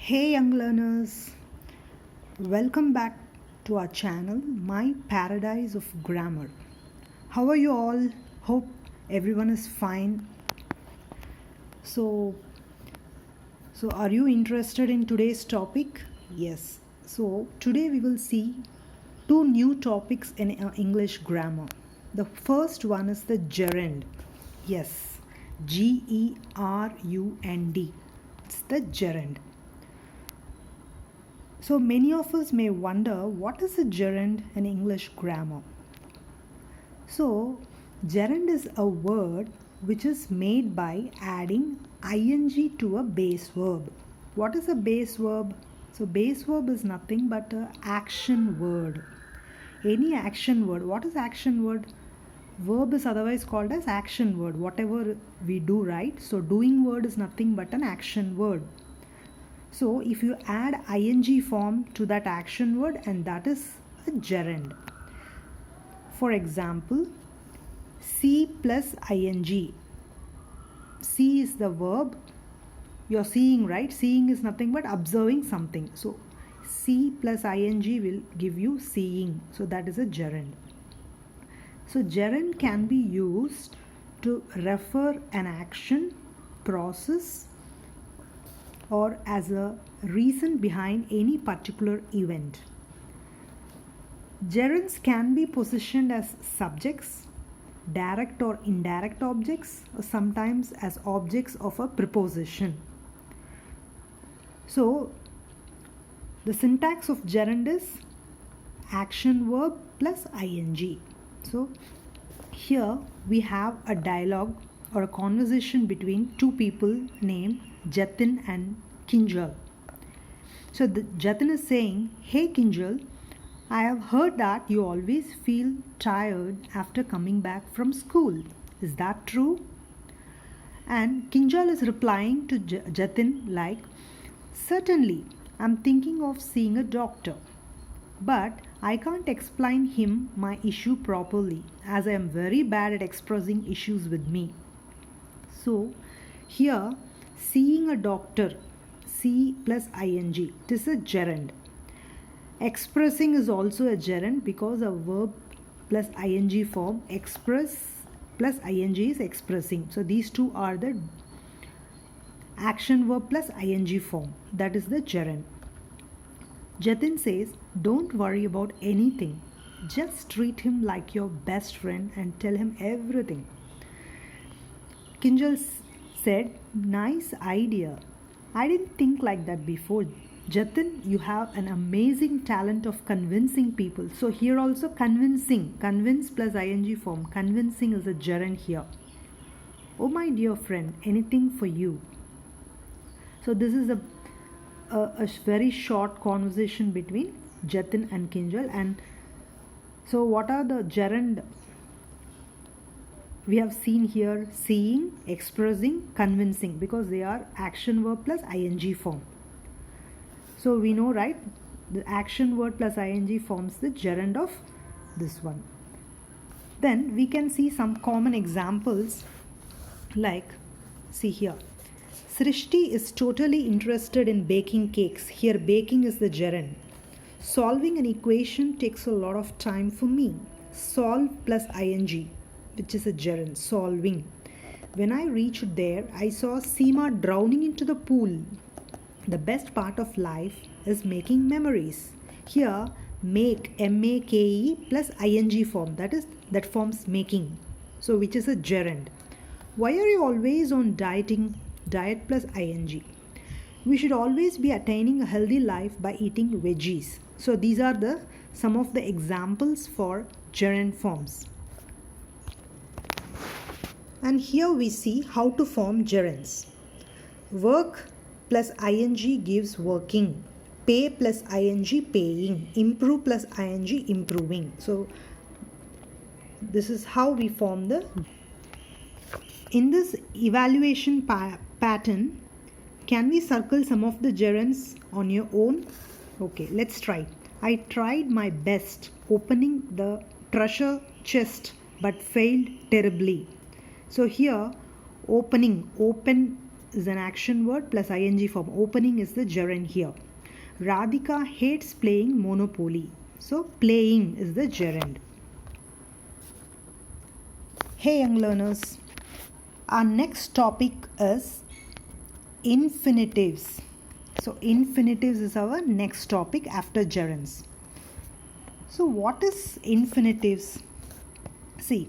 Hey young learners, welcome back to our channel, My Paradise of Grammar. How are you all? Hope everyone is fine. So, are you interested in today's topic? Yes. So, today we will see two new topics in English grammar. The first one is the gerund. Yes, Gerund. It's the gerund. So many of us may wonder what is a gerund in English grammar. So gerund is a word which is made by adding ing to a base verb. What is a base verb? So base verb is nothing but an action word. Any action word. What is action word? Verb is otherwise called as action word. Whatever we do, right? So doing word is nothing but an action word. So if you add ing form to that action word, and that is a gerund. For example, see plus ing. See is the verb. You're seeing, right? Seeing is nothing but observing something. So see plus ing will give you seeing. So that is a gerund. So gerund can be used to refer an action, process, or as a reason behind any particular event. Gerunds can be positioned as subjects, direct or indirect objects, or sometimes as objects of a preposition. So, the syntax of gerund is action verb plus ing. So, here we have a dialogue or a conversation between two people named Jatin and Kinjal. So Jatin is saying, "Hey Kinjal, I have heard that you always feel tired after coming back from school. Is that true?" And Kinjal is replying to Jatin like, "Certainly, I'm thinking of seeing a doctor. But I can't explain him my issue properly as I am very bad at expressing issues with me." So here, seeing a doctor, see plus ing, it is a gerund. Expressing is also a gerund because a verb plus ing form, express plus ing is expressing. So these two are the action verb plus ing form. That is the gerund. Jatin says, "Don't worry about anything. Just treat him like your best friend and tell him everything." Kinjal said, "Nice idea. I didn't think like that before. Jatin, you have an amazing talent of convincing people." So here also convincing, convince plus ing form. Convincing is a gerund here. "Oh my dear friend, anything for you." So this is a very short conversation between Jatin and Kinjal. And so what are the gerund? We have seen here seeing, expressing, convincing, because they are action verb plus ing form. So we know, right, the action word plus ing forms the gerund of this one. Then we can see some common examples like, see here, Srishti is totally interested in baking cakes. Here baking is the gerund. Solving an equation takes a lot of time for me. Solve plus ing, which is a gerund, solving. When I reached there, I saw Seema drowning into the pool. The best part of life is making memories. Here, make, M-A-K-E plus ing form, that forms making. So which is a gerund. Why are you always on dieting? Diet plus ing. We should always be attaining a healthy life by eating veggies. So these are some of the examples for gerund forms. And here we see how to form gerunds. Work plus ing gives working. Pay plus ing, paying. Improve plus ing, improving. So this is how we form in this evaluation pattern. Can we circle some of the gerunds on your own? Okay, let's try. I tried my best opening the treasure chest but failed terribly. So here, opening, open is an action word plus ing form. Opening is the gerund here. Radhika hates playing Monopoly. So playing is the gerund. Hey young learners, our next topic is infinitives. So infinitives is our next topic after gerunds. So what is infinitives? See,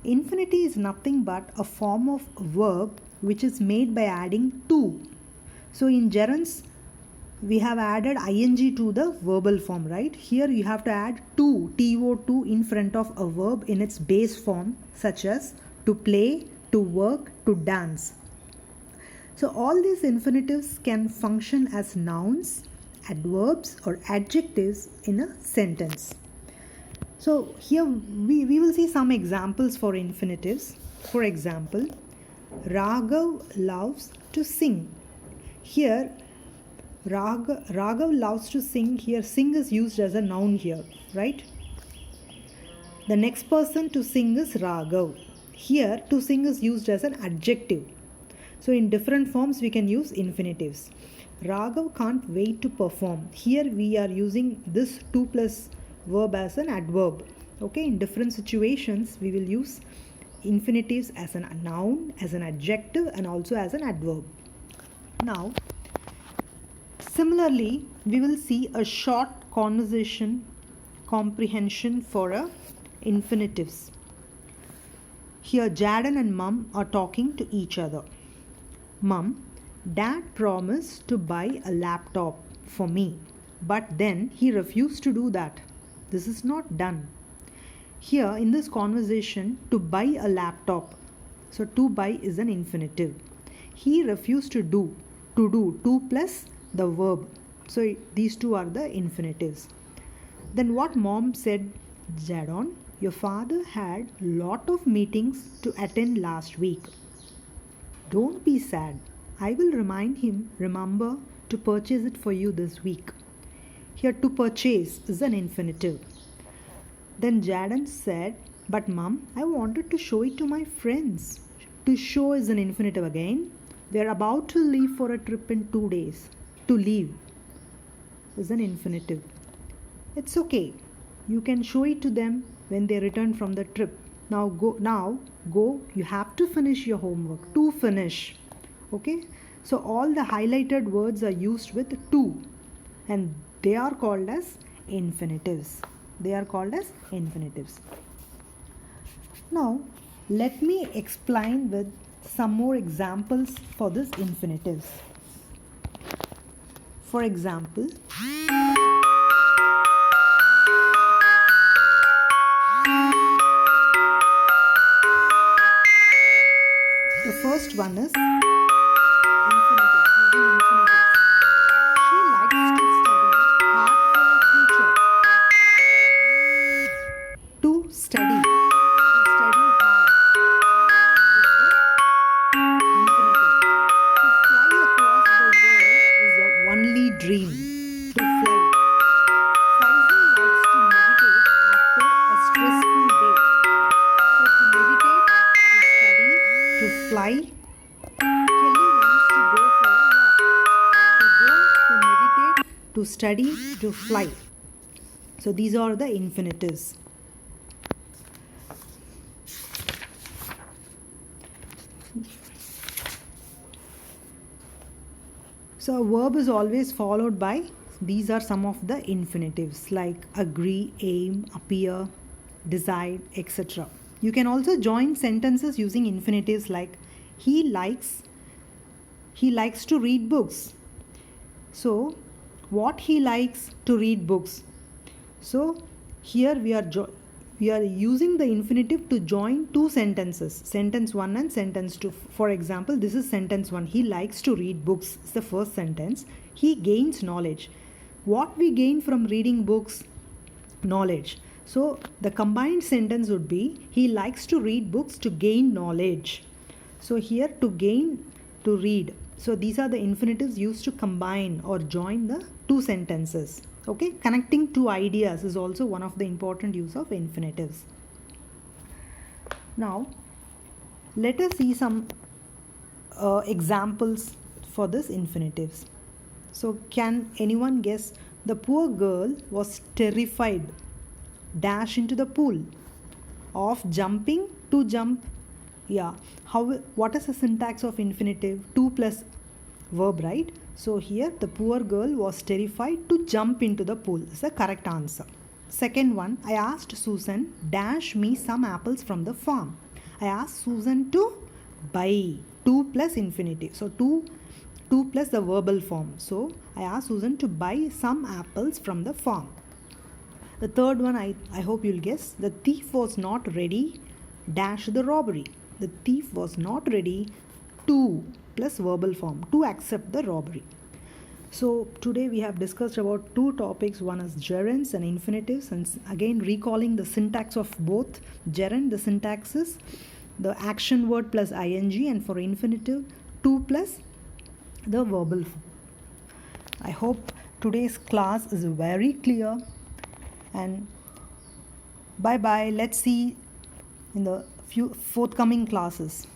infinity is nothing but a form of verb which is made by adding to. So in gerunds, we have added ing to the verbal form, right? Here you have to add to, to in front of a verb in its base form, such as to play, to work, to dance. So all these infinitives can function as nouns, adverbs or adjectives in a sentence. So here we will see some examples for infinitives. For example, Raghav loves to sing. Here Raghav loves to sing. Here sing is used as a noun here, right? The next person to sing is Raghav. Here to sing is used as an adjective. So in different forms we can use infinitives. Raghav can't wait to perform. Here we are using this to plus verb as an adverb. Okay, in different situations we will use infinitives as a noun, as an adjective and also as an adverb. Now similarly, we will see a short conversation comprehension for a infinitives. Here Jaden and Mum are talking to each other. Mum, Dad promised to buy a laptop for me, but then he refused to do that. This is not done. Here in this conversation, to buy a laptop. So to buy is an infinitive. He refused to do to plus the verb. So these two are the infinitives. Then what Mom said, Jadon, your father had lot of meetings to attend last week. Don't be sad. I will remind him, remember to purchase it for you this week. Here to purchase is an infinitive. Then Jadon said, but Mom, I wanted to show it to my friends. To show is an infinitive again. They are about to leave for a trip in 2 days. To leave is an infinitive. It's okay. You can show it to them when they return from the trip. Now go. You have to finish your homework. To finish. Okay. So all the highlighted words are used with to, and they are called as infinitives. Now let me explain with some more examples for this infinitives. For example, the first one is infinitive, using infinitives. She likes to study hard for her future. To study hard is the infinitive. To fly across the world is the only dream. To fly. Faisal likes to meditate after a stressful day. So to meditate, to study, to fly. Kelly wants to go for a walk. To go, to meditate, to study, to fly. So these are the infinitives. So a verb is always followed by, these are some of the infinitives like agree, aim, appear, decide, etc. You can also join sentences using infinitives like he likes to read books. So what he likes to read books. So here we are using the infinitive to join two sentences, sentence 1 and sentence 2. For example, this is sentence 1. He likes to read books. It's the first sentence. He gains knowledge. What we gain from reading books? Knowledge. So the combined sentence would be he likes to read books to gain knowledge. So here to gain, to read. So these are the infinitives used to combine or join the two sentences. Okay, connecting two ideas is also one of the important use of infinitives. Now let us see some examples for this infinitives. So, can anyone guess? The poor girl was terrified. Dash into the pool. Of jumping, to jump. Yeah. What is the syntax of infinitive? To plus verb, right? So here the poor girl was terrified to jump into the pool. Is the correct answer. Second one, I asked Susan, dash me some apples from the farm. I asked Susan to buy. To plus infinitive. So to plus the verbal form. So I asked Susan to buy some apples from the farm. The third one, I hope you'll guess. The thief was not ready, dash the robbery. The thief was not ready to plus verbal form to accept the robbery. So today we have discussed about two topics. One is gerunds and infinitives, and again recalling the syntax of both. Gerund, the syntax is the action word plus ing, and for infinitive, to plus the verbal form. I hope today's class is very clear, and bye bye. Let's see in the few forthcoming classes.